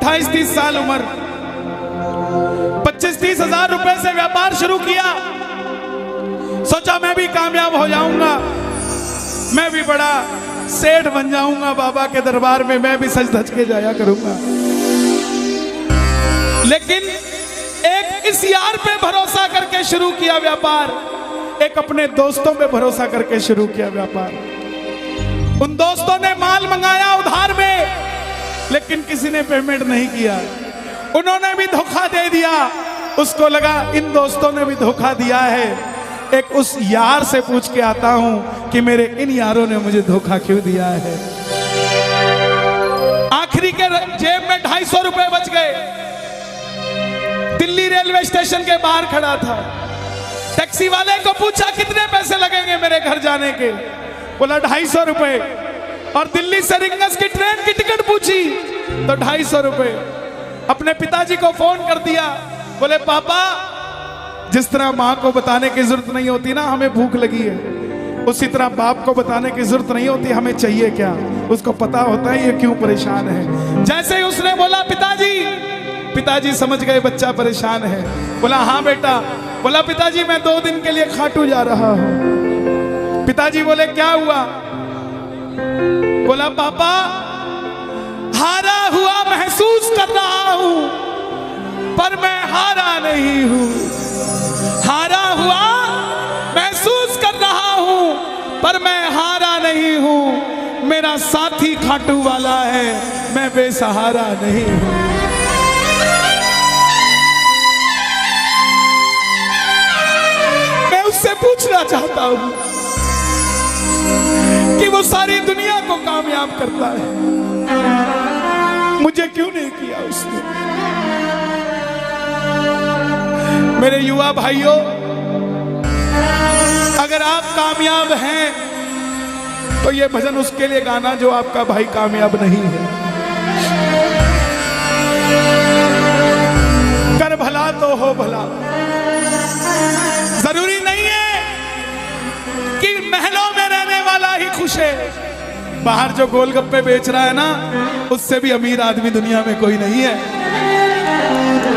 28-30 साल उम्र, 25-30 हजार रुपए से व्यापार शुरू किया। सोचा मैं भी कामयाब हो जाऊंगा, मैं भी बड़ा सेठ बन जाऊंगा, बाबा के दरबार में मैं भी सज धज के जाया करूंगा। लेकिन एक इस यार पे भरोसा करके शुरू किया व्यापार, एक अपने दोस्तों पे भरोसा करके शुरू किया व्यापार। उन दोस्तों ने माल मंगाया उधार में, लेकिन किसी ने पेमेंट नहीं किया। उन्होंने भी धोखा दे दिया। उसको लगा इन दोस्तों ने भी धोखा दिया है, एक उस यार से पूछ के आता हूं कि मेरे इन यारों ने मुझे धोखा क्यों दिया है। आखिरी के जेब में 250 रुपए बच गए। दिल्ली रेलवे स्टेशन के बाहर खड़ा था। टैक्सी वाले को पूछा कितने पैसे लगेंगे मेरे घर जाने के, बोला 250 रुपए। और दिल्ली से रिंगस की ट्रेन की टिकट पूछी तो 250 रुपए। अपने पिताजी को फोन कर दिया, बोले पापा जिस तरह माँ को बताने की जरूरत नहीं होती ना हमें भूख लगी है, उसी तरह बाप को बताने की जरूरत नहीं होती हमें चाहिए क्या, उसको पता होता है ये क्यों परेशान है। जैसे ही उसने बोला पिताजी समझ गए बच्चा परेशान है। बोला हाँ बेटा। बोला पिताजी मैं 2 दिन के लिए खाटू जा रहा हूं। पिताजी बोले क्या हुआ? बोला पापा हारा हुआ महसूस कर रहा हूं, पर मैं हारा नहीं हूं। हारा हुआ महसूस कर रहा हूं, पर मैं हारा नहीं हूं। मेरा साथी खाटू वाला है, मैं बेसहारा नहीं हूं। मैं उससे पूछना चाहता हूं कि वो सारी दुनिया को कामयाब करता है, मुझे क्यों नहीं किया उसने? मेरे युवा भाइयों, अगर आप कामयाब हैं तो ये भजन उसके लिए गाना जो आपका भाई कामयाब नहीं है। कर भला तो हो भला। जरूरी नहीं है कि महलों में रहने वाला ही खुश है। बाहर जो गोलगप्पे बेच रहा है ना, उससे भी अमीर आदमी दुनिया में कोई नहीं है।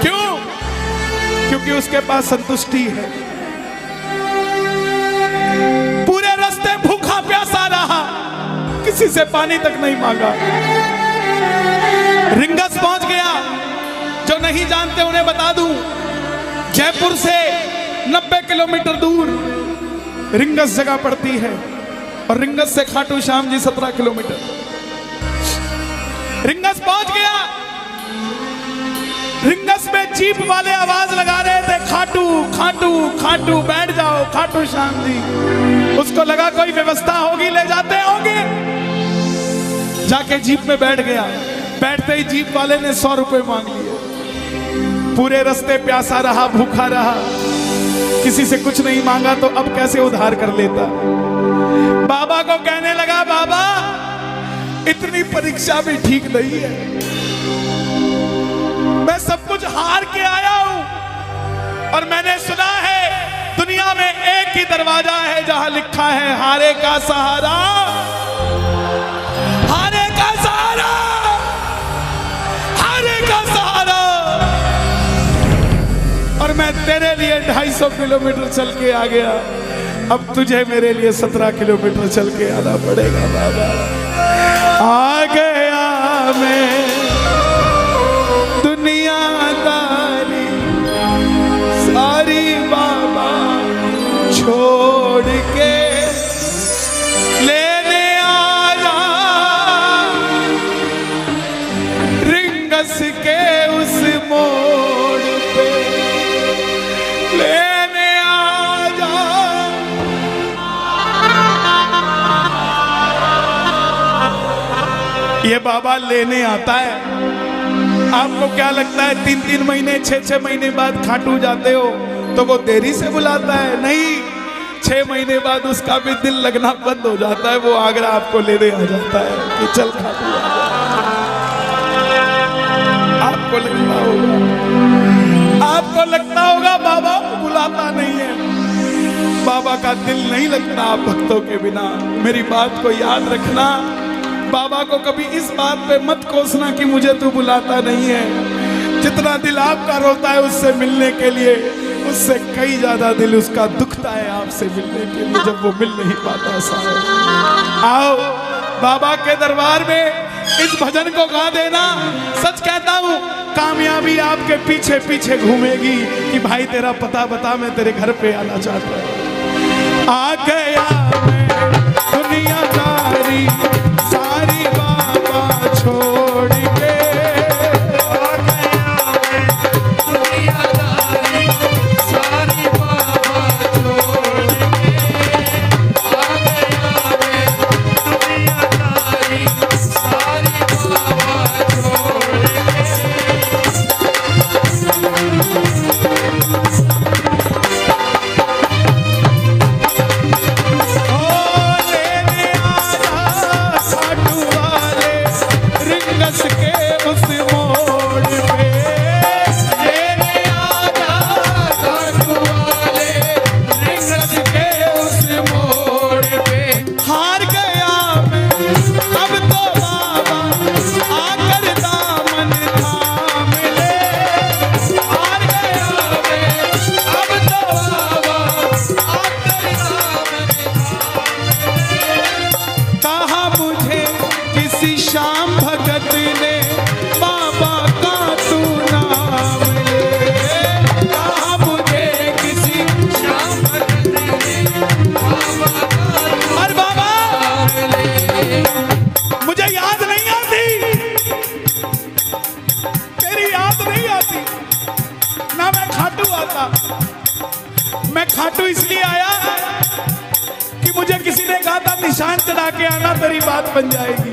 क्यों? क्योंकि उसके पास संतुष्टि है। पूरे रास्ते भूखा प्यासा रहा, किसी से पानी तक नहीं मांगा। रिंगस पहुंच गया। जो नहीं जानते उन्हें बता दूं, जयपुर से 90 किलोमीटर दूर रिंगस जगह पड़ती है, और रिंगस से खाटू श्याम जी 17 किलोमीटर। रिंगस पहुंच गया। रिंगस में जीप वाले आवाज लगा रहे थे, खाटू खाटू खाटू बैठ जाओ खाटू श्याम जी। उसको लगा कोई व्यवस्था होगी, ले जाते होंगे। जाके जीप में बैठ गया। बैठते ही जीप वाले ने 100 रुपए मांग लिए। पूरे रास्ते प्यासा रहा, भूखा रहा, किसी से कुछ नहीं मांगा, तो अब कैसे उधार कर लेता। बाबा को कहने लगा बाबा इतनी परीक्षा भी ठीक नहीं है, मैं सब कुछ हार के आया हूं, और मैंने सुना है दुनिया में एक ही दरवाजा है जहां लिखा है हारे का सहारा, हारे का सहारा, हारे का सहारा। और मैं तेरे लिए 250 किलोमीटर चल के आ गया, अब तुझे मेरे लिए 17 किलोमीटर चल के आना पड़ेगा बाबा। आ गया मैं दुनियादारी सारी बाबा छोड़ के, लेने आया रिंगस के उस मोड़ पे, लेने आजा। ये बाबा लेने आता है। आपको क्या लगता है 3-3 महीने 6-6 महीने बाद खाटू जाते हो तो वो देरी से बुलाता है? नहीं, 6 महीने बाद उसका भी दिल लगना बंद हो जाता है। वो आगरा आपको लेने आ जाता है कि चल खाटू आ जा। आपको लगता होगा बाबा बुलाता नहीं है। बाबा का दिल नहीं लगता आप भक्तों के बिना। मेरी बात को याद रखना, बाबा को कभी इस बात पे मत कोसना कि मुझे तू बुलाता नहीं है। जितना दिल आपका रोता है उससे मिलने के लिए, उससे कई ज्यादा दिल उसका दुखता है आपसे मिलने के लिए, जब वो मिल नहीं पाता। साहब आओ बाबा के दरबार में इस भजन को गा देना। सच कहता हूँ कामयाबी आपके पीछे पीछे घूमेगी कि भाई तेरा पता बता, मैं तेरे घर पे आना चाहता हूँ। आ गया मैं दुनियादारी सारी बाबा छोड़ के, आ गया मैं दुनियादारी सारी बाबा छोड़ के, आ गया मैं दुनियादारी सारी बाबा छोड़ के। श्याम भगत ने बाबा का तू नाम ले, कहा मुझे किसी श्याम भगत ने बाबा का और बाबा नाम ले। मुझे याद नहीं आती, तेरी याद नहीं आती ना, मैं खाटू आता। मैं खाटू इसलिए आया कि मुझे किसी ने कहा था निशान चढ़ा के आना, तेरी बात बन जाएगी।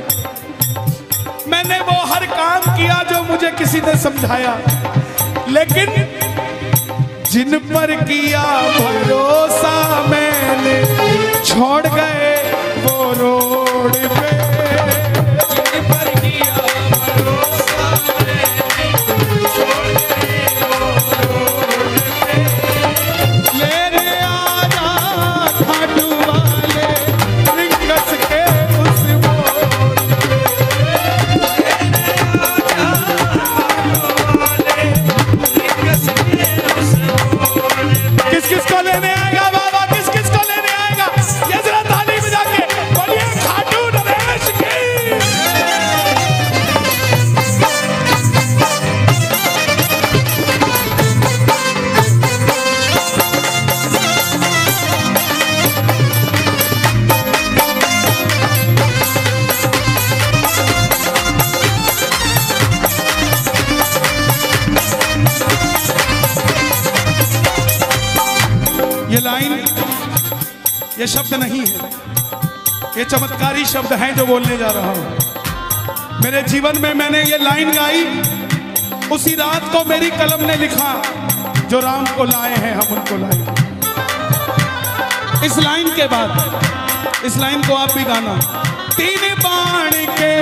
मैंने वो हर काम किया जो मुझे किसी ने समझाया, लेकिन जिन पर किया भरोसा मैंने छोड़ गए वो रोड पे, जिन पर किया भरोसा मैंने छोड़ गए वो रोड पे। लेने आना खाटू वाले रिंगस के उस मोड़ पे। किस किस को लेने आएगा बाबा, किस किस को लेने आएगा? ये जरा ताली बजा के बोलिए खाटू नरेश की। ये लाइन, ये शब्द नहीं है, ये चमत्कारी शब्द हैं जो बोलने जा रहा हूं। मेरे जीवन में मैंने ये लाइन गाई, उसी रात को मेरी कलम ने लिखा, जो राम को लाए हैं हम उनको लाएंगे। इस लाइन के बाद, इस लाइन को आप भी गाना। तीन बाण के